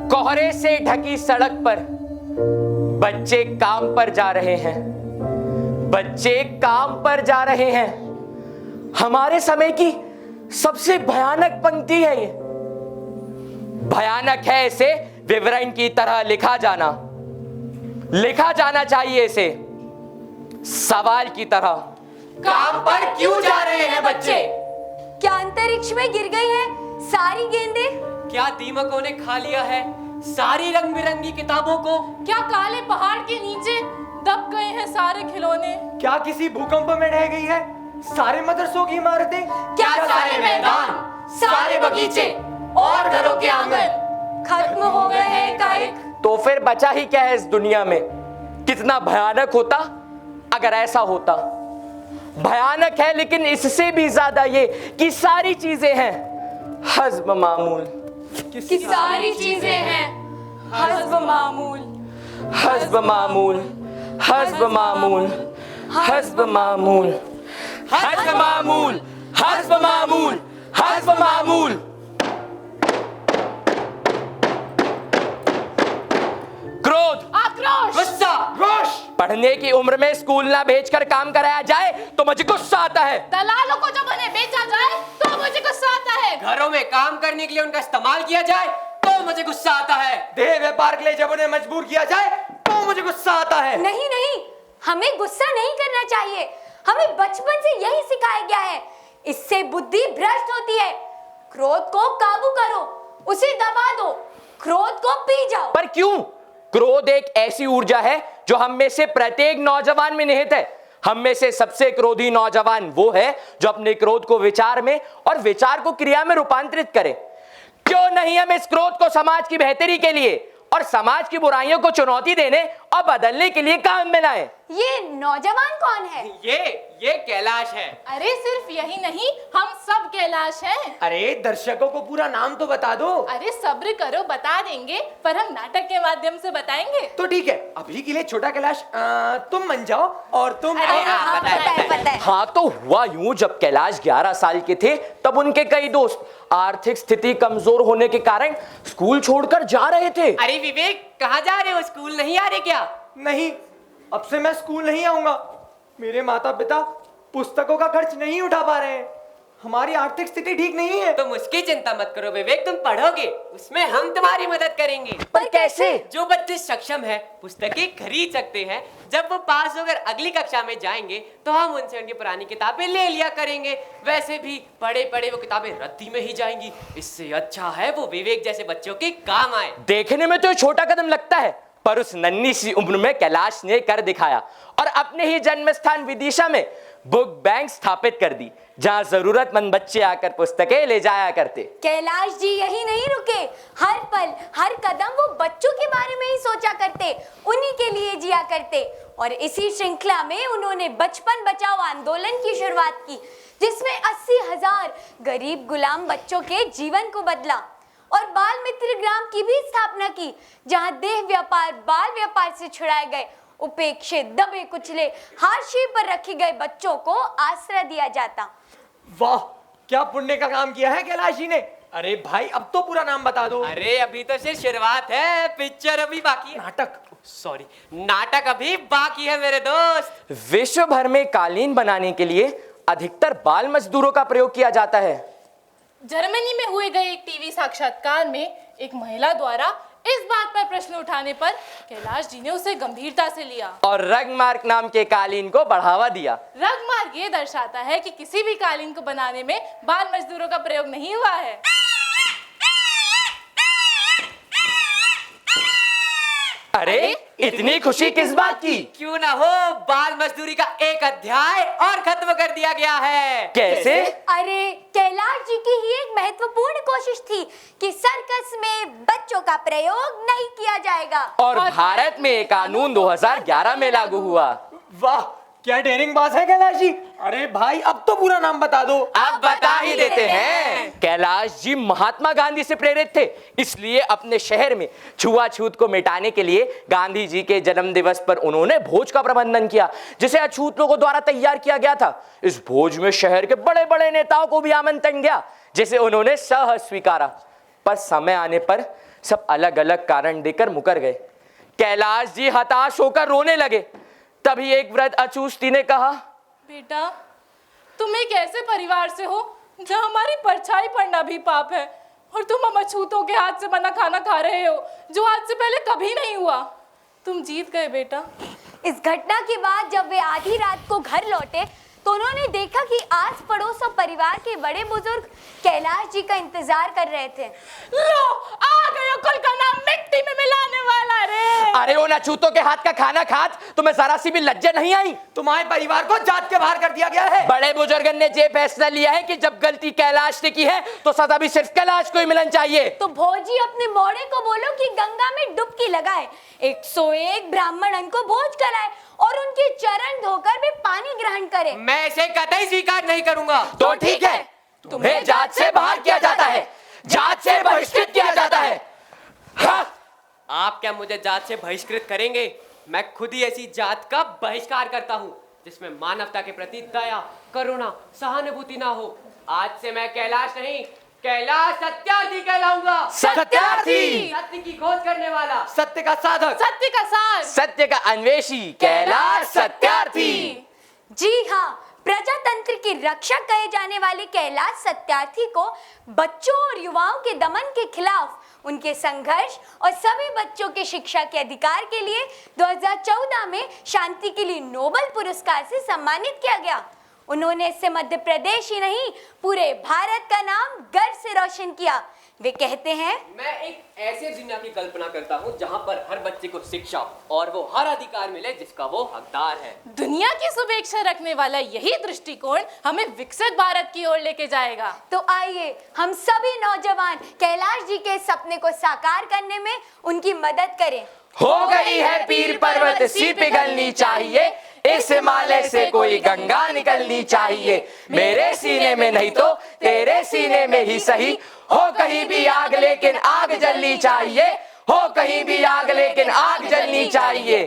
कोहरे से ढकी सड़क पर बच्चे काम पर जा रहे हैं, बच्चे काम पर जा रहे हैं। हमारे समय की सबसे भयानक पंक्ति है ये। भयानक है इसे विवरण की तरह लिखा जाना चाहिए इसे सवाल की तरह। काम पर क्यों जा रहे हैं बच्चे? क्या अंतरिक्ष में गिर गई है सारी गेंदें? क्या दीमकों ने खा लिया है सारी रंग बिरंगी किताबों को? क्या काले पहाड़ के नीचे दब गए हैं सारे खिलौने? क्या किसी भूकंप में ढह गई है सारे मदरसों की इमारतें? क्या सारे मैदान, सारे बगीचे और घरों के आंगन खत्म हो गए हैं एकाएक? तो फिर बचा ही क्या है इस दुनिया में? कितना भयानक होता अगर ऐसा होता। भयानक है लेकिन इससे भी ज्यादा ये कि सारी चीजें हैं हस्ब मामूल। कि सारी चीजें हैं हस्ब मामूल, हस्ब मामूल, हस्ब मामूल, हस्ब मामूल, हस्ब मामूल, हस्ब मामूल, हस्ब मामूल। क्रोध, आक्रोश, गुस्सा, रोष। पढ़ने की उम्र में स्कूल ना भेजकर काम कराया जाए तो मुझे गुस्सा आता है। दलालों को जब उन्हें बेचा जाए तो मुझे गुस्सा आता है। घरों में काम करने के लिए उनका इस्तेमाल किया जाए तो मुझे गुस्सा आता है। देह व्यापार के लिए जब उन्हें मजबूर किया जाए तो मुझे गुस्सा आता है। नहीं नहीं, हमें गुस्सा नहीं करना चाहिए। हमें बचपन से यही सिखाया गया है। इससे बुद्धि भ्रष्ट होती है। क्रोध को काबू करो, उसे दबा दो, क्रोध को पी जाओ। पर क्यों? क्रोध एक ऐसी ऊर्जा है जो हम में से प्रत्येक नौजवान में निहित है। हम में से सबसे क्रोधी नौजवान वो है जो अपने क्रोध को विचार में और विचार को क्रिया में रूपांतरित करे। क्यों नहीं हम इस क्रोध को समाज की बेहतरी के लिए और समाज की बुराइयों को चुनौती देने और बदलने के लिए काम में लाएं? ये नौजवान कौन है? ये कैलाश है। अरे सिर्फ यही नहीं, हम सब कैलाश हैं। अरे दर्शकों को पूरा नाम तो बता दो। अरे सब्र करो, बता देंगे, पर हम नाटक के माध्यम से बताएंगे। तो ठीक है, अभी के लिए छोटा कैलाश तुम बन जाओ और तुम। अरे हाँ, पता है। हाँ, तो हुआ यूं, जब कैलाश 11 साल के थे तब उनके कई दोस्त आर्थिक स्थिति कमजोर होने के कारण स्कूल छोड़कर जा रहे थे। अरे विवेक, कहाँ जा रहे हो? स्कूल नहीं आ रहे क्या? नहीं, अब से मैं स्कूल नहीं आऊंगा। मेरे माता पिता पुस्तकों का खर्च नहीं उठा पा रहे हैं। हमारी आर्थिक स्थिति ठीक नहीं है। तुम उसकी चिंता मत करो विवेक, तुम पढ़ोगे, उसमें हम तुम्हारी मदद करेंगे। पर कैसे? जो बच्चे सक्षम है पुस्तकें खरीद सकते हैं। जब वो पास होकर अगली कक्षा में जाएंगे तो हम उनसे उनकी पुरानी किताबें ले लिया करेंगे। वैसे भी पढ़े पढ़े वो किताबें रद्दी में ही जाएंगी। इससे अच्छा है वो विवेक जैसे बच्चों के काम आए। देखने में तो छोटा कदम लगता है, पर उस नन्ही सी उम्र में कैलाश ने कर दिखाया और अपने ही जन्म स्थान विदिशा में बुक बैंक स्थापित कर दी, जहां जरूरतमंद बच्चे आकर पुस्तकें ले जाया करते। कैलाश जी यही नहीं रुके। हर पल हर कदम वो बच्चों के बारे में ही सोचा करते, उन्हीं के लिए जिया करते। और इसी श्रृंखला में उन्होंने बचपन बचाओ आंदोलन की शुरुआत की, जिसमें 80,000 गरीब गुलाम बच्चों के जीवन को बदला। और बाल मित्र ग्राम की भी स्थापना की, जहां देह व्यापार बाल व्यापार से छुड़ाए गए उपेक्षित, दबे कुचले, हाशिए पर रखे गए बच्चों को आश्रय दिया जाता। वाह, क्या पुण्य का काम किया है कैलाश जी ने। अरे भाई, अब तो पूरा नाम बता दो। अरे अभी तो सिर्फ शुरुआत है, पिक्चर अभी बाकी है। नाटक अभी बाकी है मेरे दोस्त। विश्व भर में कालीन बनाने के लिए अधिकतर बाल मजदूरों का प्रयोग किया जाता है। जर्मनी में हुए गए एक टीवी साक्षात्कार में एक महिला द्वारा इस बात पर प्रश्न उठाने पर कैलाश जी ने उसे गंभीरता से लिया और रंगमार्क नाम के कालीन को बढ़ावा दिया। रंगमार्क ये दर्शाता है कि किसी भी कालीन को बनाने में बाल मजदूरों का प्रयोग नहीं हुआ है। अरे इतनी खुशी किस बात की? क्यों ना हो, बाल मजदूरी का एक अध्याय और खत्म कर दिया गया है। कैसे? अरे कैलाश जी की ही एक महत्वपूर्ण कोशिश थी कि सर्कस में बच्चों का प्रयोग नहीं किया जाएगा। और भारत में ये कानून 2011 में लागू हुआ। वाह, क्या डेयरिंग बाज है कैलाश जी? अरे भाई अब तो पूरा नाम बता दो। अब बता ही देते हैं। कैलाश जी महात्मा गांधी से प्रेरित थे, इसलिए अपने शहर में छुआछूत को मिटाने के लिए गांधी जी के जन्म दिवस पर उन्होंने भोज का प्रबंधन किया, जिसे अछूत लोगों द्वारा तैयार किया गया था। इस भोज में शहर के बड़े बड़े नेताओं को भी आमंत्रण गया, जिसे उन्होंने सहर्ष स्वीकारा। पर समय आने पर सब अलग अलग कारण देकर मुकर गए। कैलाश जी हताश होकर रोने लगे। तभी एक वृद्ध अछूती ने कहा, बेटा, तुम एक ऐसे परिवार से हो जहाँ हमारी परछाई पड़ना भी पाप है, और तुम हम अछूतों के हाथ से बना खाना खा रहे हो, जो आज से पहले कभी नहीं हुआ। तुम जीत गए बेटा। इस घटना के बाद जब वे आधी रात को घर लौटे तो उन्होंने देखा कि आस पड़ोस और परिवार के बड़े बुजुर्ग कैलाश जी का इंतजार कर रहे थे। लो, आ गया कुल का नाम मिट्टी में मिलाने वाला रे। अरे उन अछूतों के हाथ का खाना खात तुम्हें जरा सी भी लज्जा नहीं आई? तुम्हारे परिवार को जात के बाहर कर दिया गया है। बड़े बुजुर्गन ने ये फैसला लिया है कि जब गलती कैलाश ने की है तो सजा भी सिर्फ कैलाश को ही मिलना चाहिए। तो भोजी अपने मोड़े को बोलो कि गंगा में डुबकी लगाए, 101 ब्राह्मणन को भोज कराए और उनके चरण धोकर भी पानी ग्रहण करे। मैं इसे कतई स्वीकार नहीं करूंगा। तो ठीक है, तुम्हें जात से बाहर किया जाता है, जात से बहिष्कृत किया जाता है। हाँ? आप क्या मुझे जात से बहिष्कृत करेंगे? मैं खुद ही ऐसी जात का बहिष्कार करता हूँ जिसमें मानवता के प्रति दया, करुणा, सहानुभूति ना हो। आज से मैं कैलाश नहीं, कैलाश सत्यार्थी कहलाऊंगा। सत्यार्थी, सत्य की खोज करने वाला, सत्य का साधक, सत्य का सार, सत्य का अन्वेषी कैलाश सत्यार्थी। जी हाँ, प्रजातंत्र की रक्षा कहे जाने वाले कैलाश सत्यार्थी को बच्चों और युवाओं के दमन के खिलाफ उनके संघर्ष और सभी बच्चों के शिक्षा के अधिकार के लिए 2014 में शांति के लिए नोबेल पुरस्कार से सम्मानित किया गया। उन्होंने इससे मध्य प्रदेश ही नहीं पूरे भारत का नाम गर्व से रोशन किया। वे कहते हैं, मैं एक ऐसे दुनिया की कल्पना करता हूँ जहाँ पर हर बच्चे को शिक्षा और वो हर अधिकार मिले जिसका वो हकदार है। दुनिया की शुभेच्छा रखने वाला यही दृष्टिकोण हमें विकसित भारत की ओर लेके जाएगा। तो आइए हम सभी नौजवान कैलाश जी के सपने को साकार करने में उनकी मदद करें। हो गई है पीर पर्वत सी पिघलनी चाहिए, इस हिमालय से कोई गंगा निकलनी चाहिए। मेरे सीने में नहीं तो तेरे सीने में ही सही, हो कहीं भी आग लेकिन आग जलनी चाहिए, हो कहीं भी आग लेकिन आग जलनी चाहिए।